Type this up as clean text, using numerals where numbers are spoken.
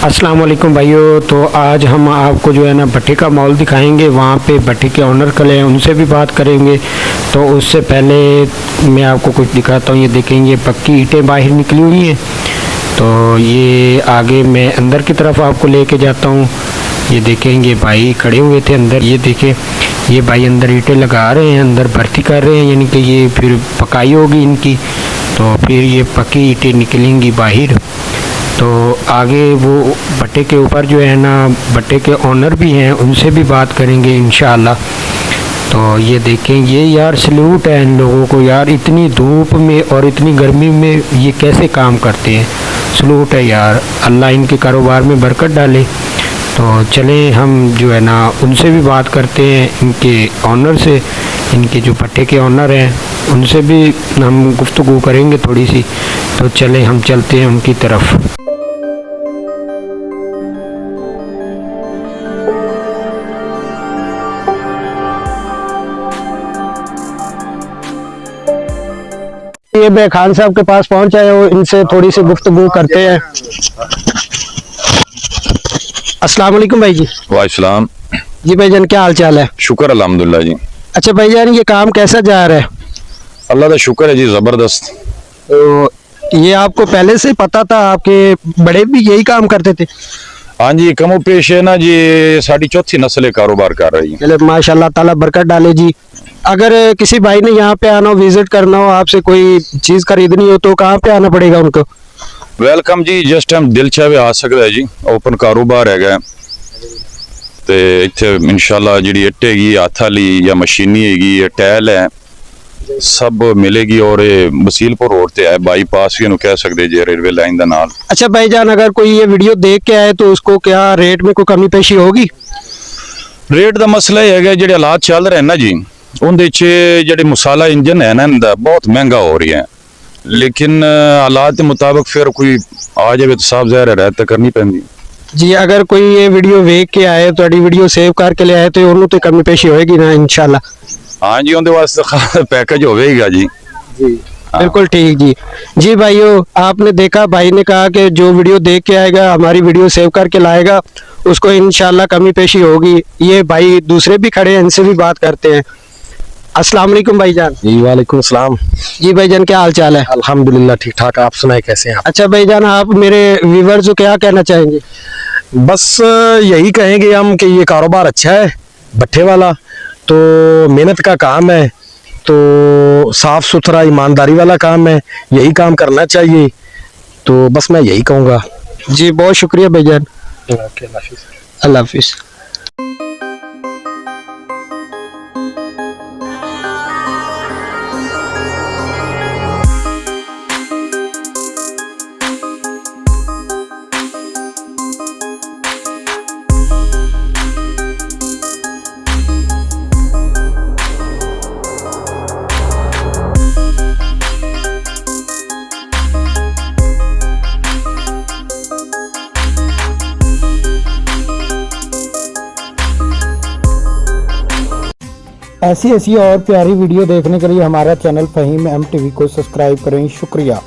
अस्सलाम वालेकुम भाइयों। तो आज हम आपको जो है ना भट्टे का मॉल दिखाएंगे। वहाँ पे भट्टे के ऑनर खड़े हैं, उनसे भी बात करेंगे। तो उससे पहले मैं आपको कुछ दिखाता हूँ। ये देखेंगे पक्की ईंटें बाहर निकली हुई हैं। तो ये आगे मैं अंदर की तरफ आपको लेके जाता हूँ। ये देखेंगे भाई खड़े हुए थे अंदर। ये देखें, ये भाई अंदर ईंटें लगा रहे हैं, अंदर भर्ती कर रहे हैं, यानी कि ये फिर पकाई होगी इनकी, तो फिर ये पक्की ईंटें निकलेंगी बाहर। तो आगे वो भट्टे के ऊपर जो है ना भट्टे के ऑनर भी हैं, उनसे भी बात करेंगे इंशाअल्लाह। तो ये देखें, ये यार सल्यूट है इन लोगों को यार, इतनी धूप में और इतनी गर्मी में ये कैसे काम करते हैं। सल्यूट है यार, अल्लाह इनके कारोबार में बरकत डाले। तो चलें हम जो है ना उनसे भी बात करते हैं, इनके ऑनर से, इनके जो भट्टे के ऑनर हैं उनसे भी हम गुफ्तगू करेंगे थोड़ी सी। तो चलें हम चलते हैं उनकी तरफ। ये मैं खान साहब के पास पहुंचा है, इनसे थोड़ी सी गुफ्तगू करते हैं। अस्सलाम वालेकुम भाई जी। वालेकुम जी भाईजान, क्या हाल चाल है? शुक्र अल्हम्दुलिल्लाह जी। अच्छा भाईजान, ये काम कैसा जा रहा है? अल्लाह का शुक्र है जी, जबरदस्त। तो ये आपको पहले से पता था? आपके बड़े भी यही काम करते थे? हाँ जी, कमो पेश है ना जी, साड़ी चौथी नस्ल कारोबार कर रही है। चले माशाल्लाह ताला बरकत डाले जी। अगर किसी भाई ने यहाँ पे आना हो, विजिट करना हो, आपसे कोई चीज खरीदनी हो, तो कहाँ पे आना पड़ेगा उनको? वेलकम जी, जिस टाइम दिल चाहे आ सकता है जी। ओपन कारोबार है ते इत्थे इंशाल्लाह जी इट्ट हैगी, हत्थ वाली या मशीनी हैगी, टैल है, सब मिलेगी। और वसीलपुर रोड ते है, बाईपास भी कह सकते जी, रेलवे लाइन का नाल। अच्छा भाईजान, अगर कोई ये वीडियो देख के आए तो उसको क्या रेट में कोई कमी पेशी होगी? रेट का मसला यह है, जो हालात चल रहे हैं ना जी, उनके जो मसाला इंजन है ना इनका बहुत महंगा हो रही है। लेकिन हालात के मुताबिक फिर कोई आ जाए तो साफ ज़ाहिर है रहता करनी पैंदी जी। अगर कोई ये वीडियो देख के आए, तो वीडियो सेव करके ले आए, तो उन्होंने तो कमी पेशी होएगी ना इंशाल्लाह? हाँ जी, उनके वास्ते पैकेज होगा जी। बिल्कुल ठीक जी। जी भाइयों, आपने देखा, भाई ने कहा कि जो वीडियो देख के आएगा, हमारी वीडियो सेव करके लाएगा, उसको इंशाल्लाह कमी पेशी होगी। ये भाई दूसरे भी खड़े हैं, इनसे भी बात करते हैं। अस्सलाम वालेकुम भाईजान। जी वालेकुम सलाम। जी भाईजान, क्या हाल चाल है? अल्हम्दुलिल्लाह ठीक ठाक, आप सुनाए कैसे हैं आप? अच्छा भाईजान, आप मेरे व्यूअर्स को क्या कहना चाहेंगे? बस यही कहेंगे हम कि ये कारोबार अच्छा है भट्टे वाला, तो मेहनत का काम है, तो साफ सुथरा ईमानदारी वाला काम है, यही काम करना चाहिए। तो बस मैं यही कहूँगा जी। बहुत शुक्रिया भाईजान, अल्लाह हाफिज। ऐसी और प्यारी वीडियो देखने के लिए हमारा चैनल फ़हीम MTV को सब्सक्राइब करें। शुक्रिया।